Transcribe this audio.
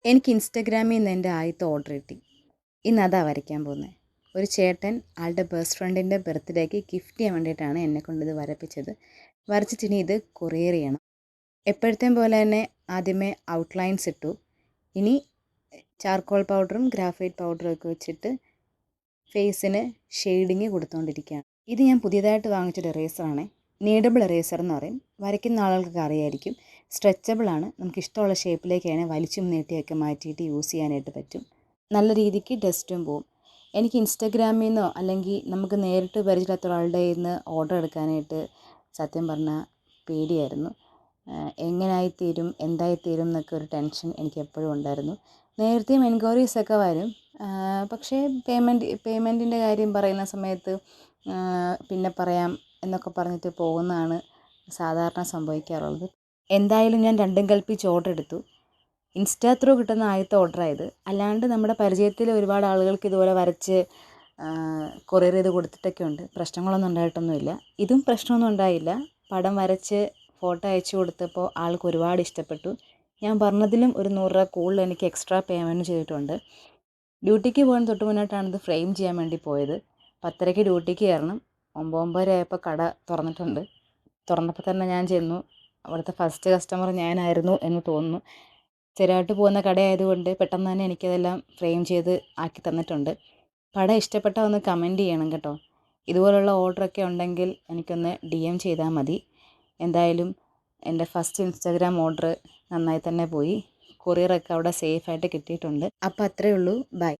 എനിക്ക് ഇൻസ്റ്റഗ്രാമിൽ നിന്ന് എൻ്റെ ആദ്യത്തെ ഓർഡർ കിട്ടി. ഇന്ന് അതാ വരയ്ക്കാൻ പോകുന്നത്. ഒരു ചേട്ടൻ ആളുടെ ബെസ്റ്റ് ഫ്രണ്ടിൻ്റെ ബർത്ത്ഡേക്ക് ഗിഫ്റ്റ് ചെയ്യാൻ വേണ്ടിയിട്ടാണ് എന്നെക്കൊണ്ട് ഇത് വരപ്പിച്ചത്. വരച്ചിട്ടിനി ഇത് കൊറിയർ ചെയ്യണം. എപ്പോഴത്തെയും പോലെ തന്നെ ആദ്യമേ ഔട്ട്ലൈൻസ് ഇട്ടു. ഇനി ചാർക്കോൾ പൗഡറും ഗ്രാഫൈറ്റ് പൗഡറും ഒക്കെ വെച്ചിട്ട് ഫേസിന് ഷെയ്ഡിങ് കൊടുത്തുകൊണ്ടിരിക്കുകയാണ്. ഇത് ഞാൻ പുതിയതായിട്ട് വാങ്ങിച്ചൊരു ഇറേസറാണ്. നീഡബിൾ ഇറേസർ എന്ന് പറയും. വരയ്ക്കുന്ന ആളുകൾക്ക് അറിയായിരിക്കും. സ്ട്രെച്ചബിളാണ്. നമുക്ക് ഇഷ്ടമുള്ള ഷേപ്പിലേക്കാണ് വലിച്ചും നീട്ടിയൊക്കെ മാറ്റിയിട്ട് യൂസ് ചെയ്യാനായിട്ട് പറ്റും. നല്ല രീതിക്ക് ഡസ്റ്റും പോവും. എനിക്ക് ഇൻസ്റ്റഗ്രാമിൽ നിന്നോ അല്ലെങ്കിൽ നമുക്ക് നേരിട്ട് പരിചയമില്ലാത്ത ഒരാളുടെ കയ്യിൽ നിന്ന് ഓർഡർ എടുക്കാനായിട്ട് സത്യം പറഞ്ഞാൽ പേടിയായിരുന്നു. എങ്ങനായിത്തീരും എന്തായിത്തീരും എന്നൊക്കെ ഒരു ടെൻഷൻ എനിക്ക് എപ്പോഴും ഉണ്ടായിരുന്നു. നേരത്തെയും എൻക്വയറീസൊക്കെ വരും. പക്ഷേ പേയ്മെൻറ്റിൻ്റെ കാര്യം പറയുന്ന സമയത്ത് പിന്നെ പറയാം എന്നൊക്കെ പറഞ്ഞിട്ട് പോകുന്നതാണ് സാധാരണ സംഭവിക്കാറുള്ളത്. എന്തായാലും ഞാൻ രണ്ടും കൽപ്പിച്ച് ഓർഡർ എടുത്തു. ഇൻസ്റ്റാ ത്രൂ കിട്ടുന്ന ആദ്യത്തെ ഓർഡറായത്. അല്ലാണ്ട് നമ്മുടെ പരിചയത്തിൽ ഒരുപാട് ആളുകൾക്ക് ഇതുപോലെ വരച്ച് കൊറിയർ ചെയ്ത് കൊടുത്തിട്ടൊക്കെ ഉണ്ട്. പ്രശ്നങ്ങളൊന്നും ഉണ്ടായിട്ടൊന്നുമില്ല. ഇതും പ്രശ്നമൊന്നും ഉണ്ടായില്ല. പടം വരച്ച് ഫോട്ടോ അയച്ചു കൊടുത്തപ്പോൾ ആൾക്ക് ഒരുപാട് ഇഷ്ടപ്പെട്ടു. ഞാൻ പറഞ്ഞതിലും ഒരു 100 രൂപ കൂടുതൽ എനിക്ക് എക്സ്ട്രാ പേയ്മെൻറ്റ് ചെയ്തിട്ടുണ്ട്. ഡ്യൂട്ടിക്ക് പോകാൻ തൊട്ട് മുന്നിട്ടാണ് ഇത് ഫ്രെയിം ചെയ്യാൻ വേണ്ടി പോയത്. 10:30 ഡ്യൂട്ടിക്ക് കയറണം. 9:30 ആയപ്പോൾ കട തുറന്നിട്ടുണ്ട്. തുറന്നപ്പോൾ തന്നെ ഞാൻ ചെന്നു. അവിടുത്തെ ഫസ്റ്റ് കസ്റ്റമർ ഞാനായിരുന്നു എന്ന് തോന്നുന്നു. സ്ഥിരമായിട്ട് പോകുന്ന കടയായതുകൊണ്ട് പെട്ടെന്ന് തന്നെ എനിക്കതെല്ലാം ഫ്രെയിം ചെയ്ത് ആക്കി തന്നിട്ടുണ്ട്. പടം ഇഷ്ടപ്പെട്ടാൽ ഒന്ന് കമൻറ്റ് ചെയ്യണം കേട്ടോ. ഇതുപോലുള്ള ഓർഡറൊക്കെ ഉണ്ടെങ്കിൽ എനിക്കൊന്ന് DM ചെയ്താൽ മതി. എന്തായാലും എൻ്റെ ഫസ്റ്റ് ഇൻസ്റ്റാഗ്രാം ഓർഡർ നന്നായി തന്നെ പോയി. കൊറിയറൊക്കെ അവിടെ സേഫായിട്ട് കിട്ടിയിട്ടുണ്ട്. അപ്പോൾ അത്രയേ ഉള്ളൂ. ബൈ.